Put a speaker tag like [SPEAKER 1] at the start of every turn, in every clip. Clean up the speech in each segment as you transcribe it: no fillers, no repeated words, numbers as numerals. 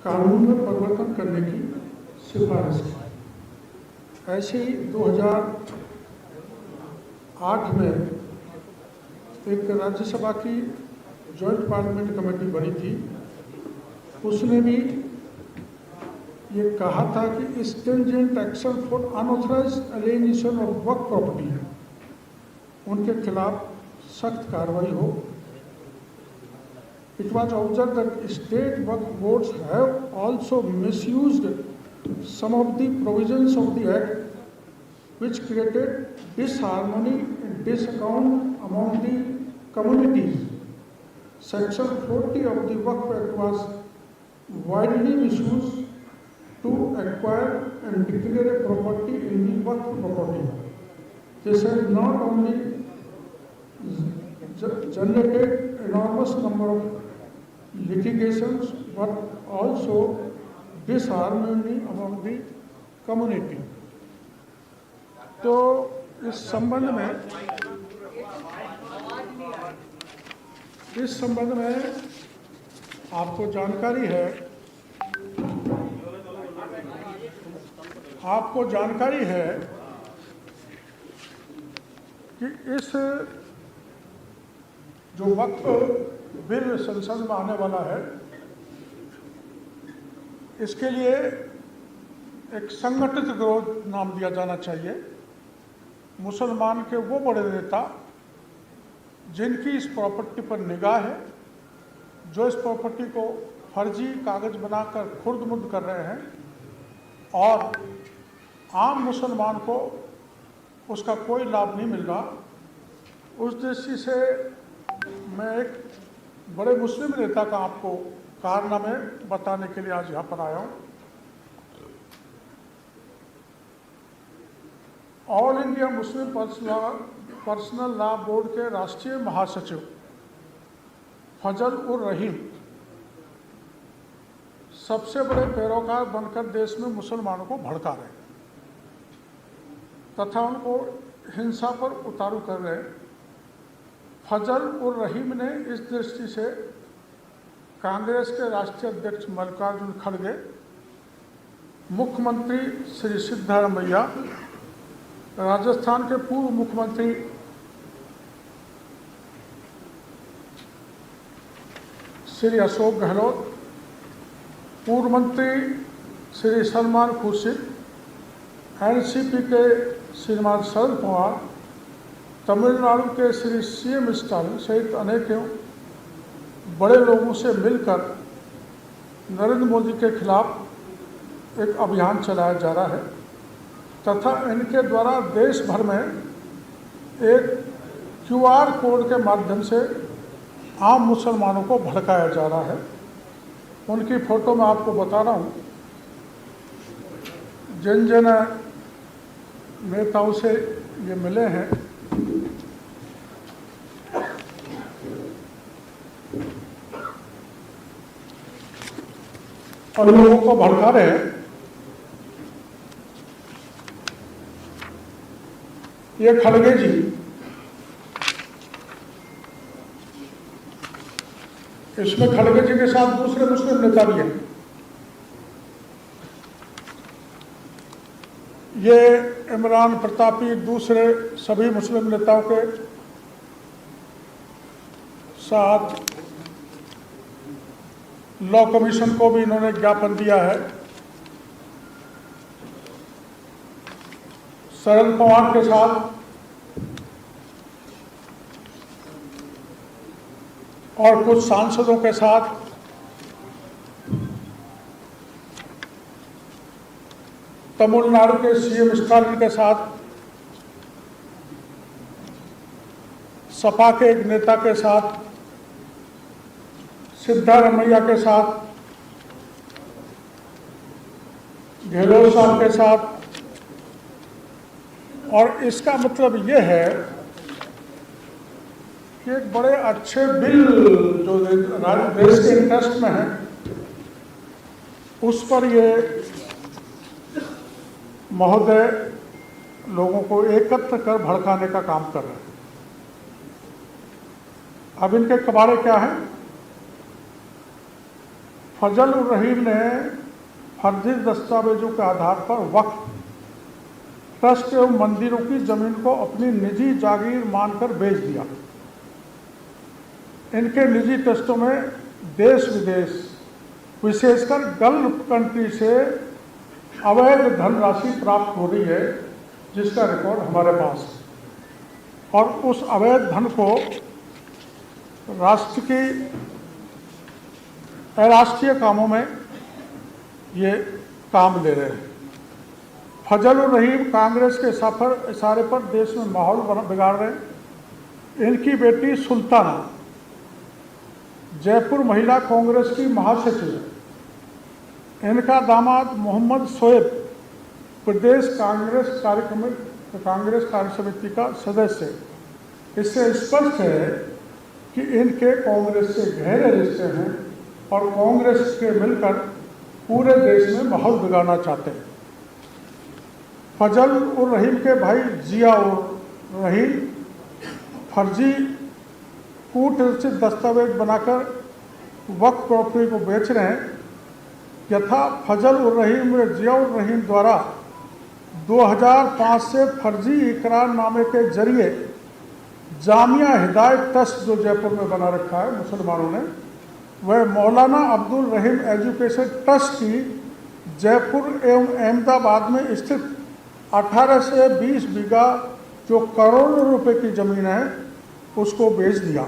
[SPEAKER 1] कानून में परिवर्तन करने की सिफारिश की। ऐसे ही 2008 में एक राज्यसभा की जॉइंट पार्लियामेंट कमेटी बनी थी, उसने भी ये कहा था कि stringent action for unauthorised alienation of वक्फ प्रॉपर्टी, उनके खिलाफ सख्त कार्रवाई हो। It was observed that state work boards have also misused some of the provisions of the Act, which created disharmony and discount among the communities. Section 40 of the Waqf Act was widely misused to acquire and declare a property in the Waqf property. This has not only generated enormous number of litigations but also disharmony among the community. तो इस संबंध में आपको जानकारी है कि इस जो वक्फ बिल संसद में आने वाला है, इसके लिए एक संगठित विरोध नाम दिया जाना चाहिए। मुसलमान के वो बड़े नेता जिनकी इस प्रॉपर्टी पर निगाह है, जो इस प्रॉपर्टी को फर्जी कागज बनाकर खुर्द-मुर्द कर रहे हैं और आम मुसलमान को उसका कोई लाभ नहीं मिल रहा। उस दृष्टि से मैं एक बड़े मुस्लिम नेता का आपको कारनामे बताने के लिए आज यहाँ पर आया हूँ। All India Muslim personal law board के राष्ट्रीय महासचिव फजल उर रहीम सबसे बड़े पैरोकार बनकर देश में मुसलमानों को भड़का रहे तथा उनको हिंसा पर उतारू कर रहे। फजल उर रहीम ने इस दृष्टि से कांग्रेस के राष्ट्रीय अध्यक्ष मल्लिकार्जुन खड़गे, मुख्यमंत्री श्री सिद्धारमैया, राजस्थान के पूर्व मुख्यमंत्री श्री अशोक गहलोत, पूर्व मंत्री श्री सलमान खुर्शीद, एनसीपी के श्रीमान शरद पवार, तमिलनाडु के श्री सीएम स्टालिन सहित अनेकों बड़े लोगों से मिलकर नरेंद्र मोदी के खिलाफ एक अभियान चलाया जा रहा है तथा इनके द्वारा देश भर में एक QR कोड के माध्यम से आम मुसलमानों को भड़काया जा रहा है। उनकी फ़ोटो मैं आपको बता रहा हूँ। जिन जिन नेताओं से ये मिले हैं, और लोगों को भड़का रहे हैं, ये खड़गे जी, इसमें खड़गे जी के साथ दूसरे मुस्लिम नेता भी हैं। ये इमरान प्रतापी दूसरे सभी मुस्लिम नेताओं के साथ लॉ कमीशन को भी इन्होंने ज्ञापन दिया है। शरद पवार के साथ और कुछ सांसदों के साथ तमिलनाडु के सीएम स्टालिन के साथ, सपा के एक नेता के साथ, सिद्धारमैया के साथ, गहलोत साहब के साथ। और इसका मतलब ये है कि एक बड़े अच्छे बिल जो देश के इंटरेस्ट में है, उस पर ये महोदय लोगों को एकत्र कर भड़काने का काम कर रहे हैं। अब इनके कबाड़े क्या हैं? फजल उर रहीम ने फर्जी दस्तावेजों के आधार पर वक्फ ट्रस्ट एवं मंदिरों की जमीन को अपनी निजी जागीर मानकर बेच दिया। इनके निजी ट्रस्टों में देश विदेश विशेषकर गल्फ कंट्री से अवैध धनराशि प्राप्त हो रही है, जिसका रिकॉर्ड हमारे पास है। और उस अवैध धन को राष्ट्र की अराष्ट्रीय कामों में ये काम ले रहे हैं। फजल उर रहीम कांग्रेस के इशारे पर देश में माहौल बिगाड़ रहे हैं। इनकी बेटी सुल्ताना जयपुर महिला कांग्रेस की महासचिव है। इनका दामाद मोहम्मद शोएब प्रदेश कांग्रेस कार्य समिति का सदस्य है। इससे स्पष्ट है कि इनके कांग्रेस से गहरे रिश्ते हैं और कांग्रेस के मिलकर पूरे देश में माहौल बिगाड़ना चाहते हैं। फजल उर रहीम के भाई जिया उर रहीम फर्जी कूटरचित दस्तावेज बनाकर वक्फ प्रॉपर्टी को बेच रहे हैं। यथा फजल उर रहीम व जिया उर रहीम द्वारा 2005 से फर्जी इकरारनामे के जरिए जामिया हिदायत ट्रस्ट जो जयपुर में बना रखा है मुसलमानों ने, वह मौलाना अब्दुल रहीम एजुकेशन ट्रस्ट की जयपुर एवं अहमदाबाद में स्थित 18 से 20 बीघा जो करोड़ों रुपए की ज़मीन है उसको बेच दिया।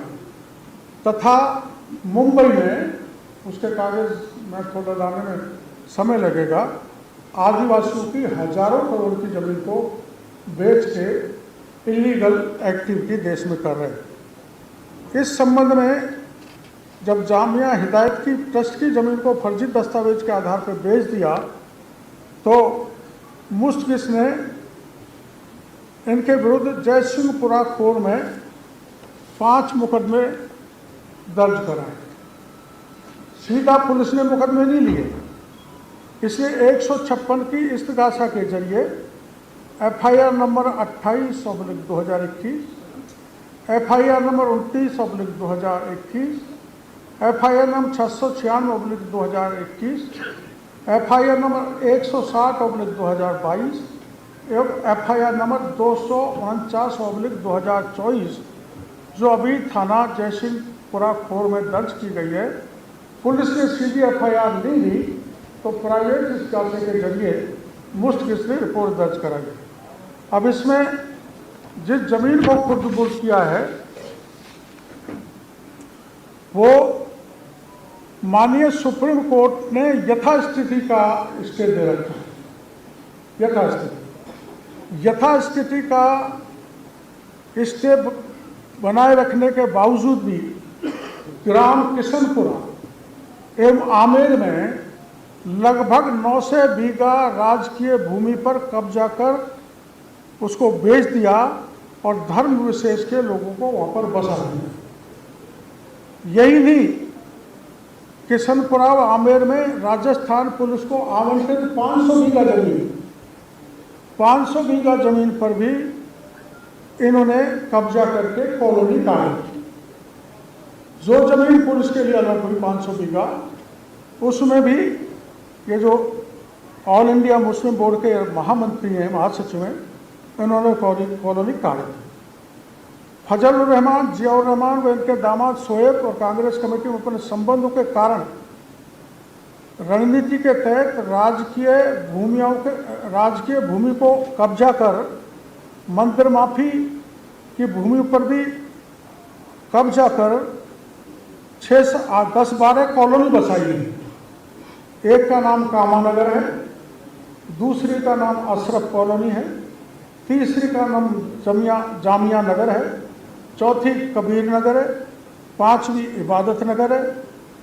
[SPEAKER 1] तथा मुंबई में, उसके कागज में थोड़ा लाने में समय लगेगा, आदिवासियों की हजारों करोड़ की ज़मीन को बेच के इलीगल एक्टिविटी देश में कर रहे हैं। इस संबंध में जब जामिया हिदायत की ट्रस्ट की ज़मीन को फर्जी दस्तावेज के आधार पर बेच दिया तो मुस्तकिस ने इनके विरुद्ध जयसिंहपुरा कोर्ट में 5 मुकदमे दर्ज कराए। सीधा पुलिस ने मुकदमे नहीं लिए, इसलिए 156 की इस्तगासा के जरिए FIR number 28/2021, FIR number 29/2021, FIR number 696/2021, FIR number 160/2022 एवं FIR नंबर 249/2024 जो अभी थाना जयसिंहपुरा खोर में दर्ज की गई है। पुलिस ने सीधी FIR नहीं ली तो प्राइवेट इस्ताफे के जरिए मुस्तकिस ने रिपोर्ट दर्ज कराई। अब इसमें जिस जमीन को खुर्द-बुर्द किया है वो माननीय सुप्रीम कोर्ट ने यथास्थिति का स्टे दे रखा है। यथास्थिति का स्टे बनाए रखने के बावजूद भी ग्राम किशनपुरा एवं आमेर में लगभग 900 बीघा राजकीय भूमि पर कब्जा कर उसको बेच दिया और धर्म विशेष के लोगों को वहाँ पर बसा दिया। यही नहीं, किशनपुरा व आमेर में राजस्थान पुलिस को आवंटित 500 बीघा जमीन पर भी इन्होंने कब्जा करके कॉलोनी काटी। जो जमीन पुलिस के लिए अलग हुई 500 बीघा, उसमें भी ये जो ऑल इंडिया मुस्लिम बोर्ड के महामंत्री हैं, महासचिव हैं, इन्होंने कॉलोनी काटी। फजल उर रहमान, जिया उर रहमान व इनके दामाद शोएब और कांग्रेस कमेटी में अपने संबंधों के कारण रणनीति के तहत राजकीय भूमि को कब्जा कर मंदिर माफी की भूमि पर भी कब्जा कर 10-12 कॉलोनी बसाई है। एक का नाम कामानगर है, दूसरी का नाम अशरफ कॉलोनी है, तीसरी का नाम जामिया नगर है, चौथी कबीर नगर है, पांचवी इबादत नगर है,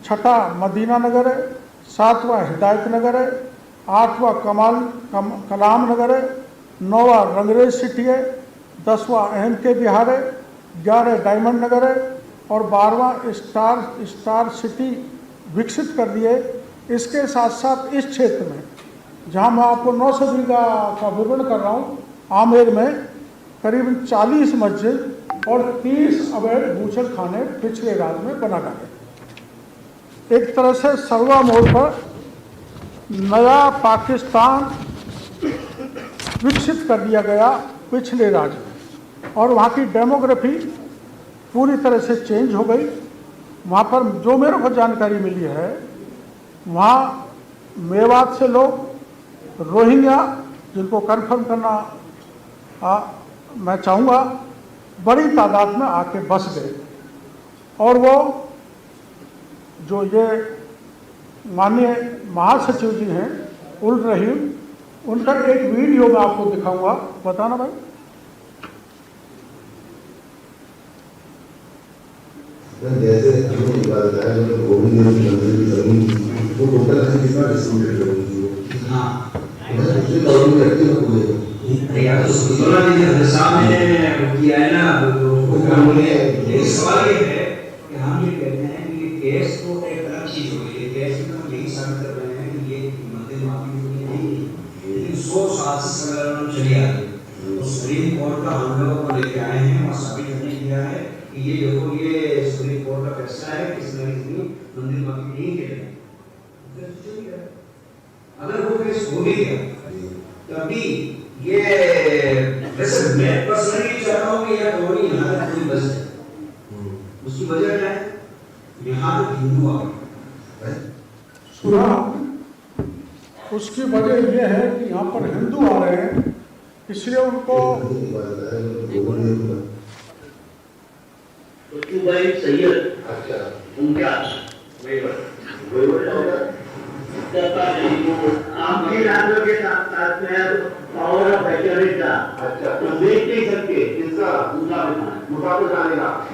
[SPEAKER 1] छठा मदीना नगर है, सातवां हिदायत नगर है, आठवां कलाम नगर है, 9वां रंगरेज सिटी है, 10वां अहम के बिहार है, 11 डायमंड नगर है और 12वां स्टार सिटी विकसित कर दिए। इसके साथ साथ इस क्षेत्र में जहां मैं आपको 900 बीघा का विवरण कर रहा हूं, आमेर में करीबन 40 मस्जिद और 30 अवैध बूचड़ खाने पिछले राज में बना डाले। एक तरह से सर्वा मोड़ पर नया पाकिस्तान विकसित कर दिया गया पिछले राज्य में, और वहाँ की डेमोग्राफी पूरी तरह से चेंज हो गई। वहाँ पर जो मेरे को जानकारी मिली है, वहाँ मेवात से लोग रोहिंग्या, जिनको कंफर्म करना मैं चाहूँगा, बड़ी तादाद में आके बस गए। और वो जो ये माननीय महासचिव जी हैं उल रहीम, उनका एक वीडियो मैं आपको दिखाऊंगा, बताना भाई।
[SPEAKER 2] जैसे हमने बात है जो गोविंद मंदिर की जमीन वो टोटल कितना डिस्ट्रीब्यूट करेंगे? हाँ, उसमें गवर्नमेंट व्यक्ति को बोले यार तो सुधरना नहीं सामने किया है ना, वो कानून है। एक सवाल ये है कि हम ये कहते हैं कि केस तो एक अलग चीज हो गई है, केस में हम यही साबित कर रहे हैं कि ये मंदिर माफी नहीं, लेकिन 100 साल से संलग्न चली आ रही है। तो सुप्रीम कोर्ट का हम लोगों को लेके आए हैं और साबित करने किया है कि ये देखो ये सुप्रीम कोर्ट का फैसला है कि इसमें मंदिर माफी नहीं किया। अगर वो केस हो भी गया तभी ये वैसे मैं पर्सनली चाहता हूँ कि यह दोनों यहाँ तक कोई बस है। उसकी वजह क्या है? यहाँ तक हिंदू आ गए।
[SPEAKER 1] सुना, उसकी वजह यह है कि यहाँ पर हिंदू आ रहे हैं, इसलिए उनको
[SPEAKER 3] भाई सैयद उनका आपकी राज्यों के साथ साथ में पावर ऑफ एटर्नी का तो देख नहीं सकते, इसका मुसाफिर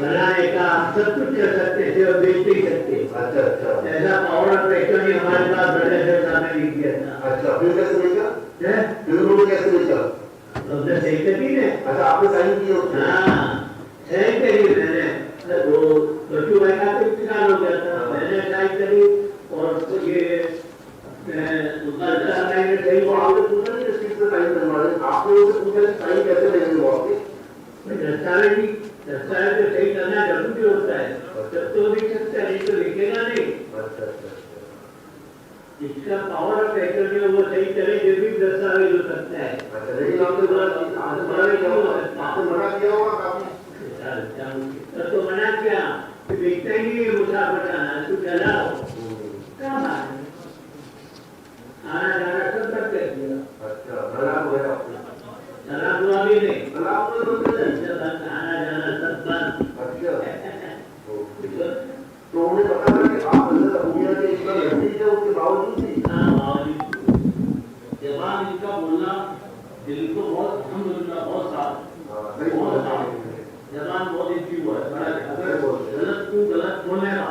[SPEAKER 3] बनाने का सब कुछ कर सकते थे और देख नहीं सकते। अच्छा, ऐसा पावर ऑफ एटर्नी हमारे पास बड़े से सामने लिख दिया था। अच्छा, फिर कैसे मिलेगा? फिर कैसे मिलेगा? अपने सही करी ने। अच्छा, आपने साइन किया? हाँ, साइन करी मैंने। वो बच्चों भाई का तो इंतकाल हो गया था, मैंने साइन करी और ये सही वो आपने पूछा नहीं इस चीज से साइन करवा रहे, आपने उनसे पूछा साइन कैसे लेंगे वो आपके? दस्तावेज तो सही करना जरूरी होता है, जब तो लिख सकता है, नहीं तो लिखेगा नहीं। अच्छा, इसका पावर ऑफ एटर्नी वो सही करे जो भी दस्तावेज हो सकता है। अच्छा, लेकिन आपने मना किया होगा काफी। तो मना किया कि देखता ही नहीं है मुसाफिर जाना, तू चला कहाँ आना जाना सब तक कर दिया। अच्छा, तलाक हुआ आपने? तलाक हुआ भी नहीं, तलाक आना जाना सब बंद। अच्छा, तो उन्हें पता था कि आप अंदर अबूया के इतना लड़की थे, उसके बावजूद भी? हाँ, बावजूद जबान इनका बोलना दिल को बहुत अल्हम्दुलिल्लाह बहुत साफ, बहुत साफ जबान बहुत इनकी हुआ है। गलत बोलने का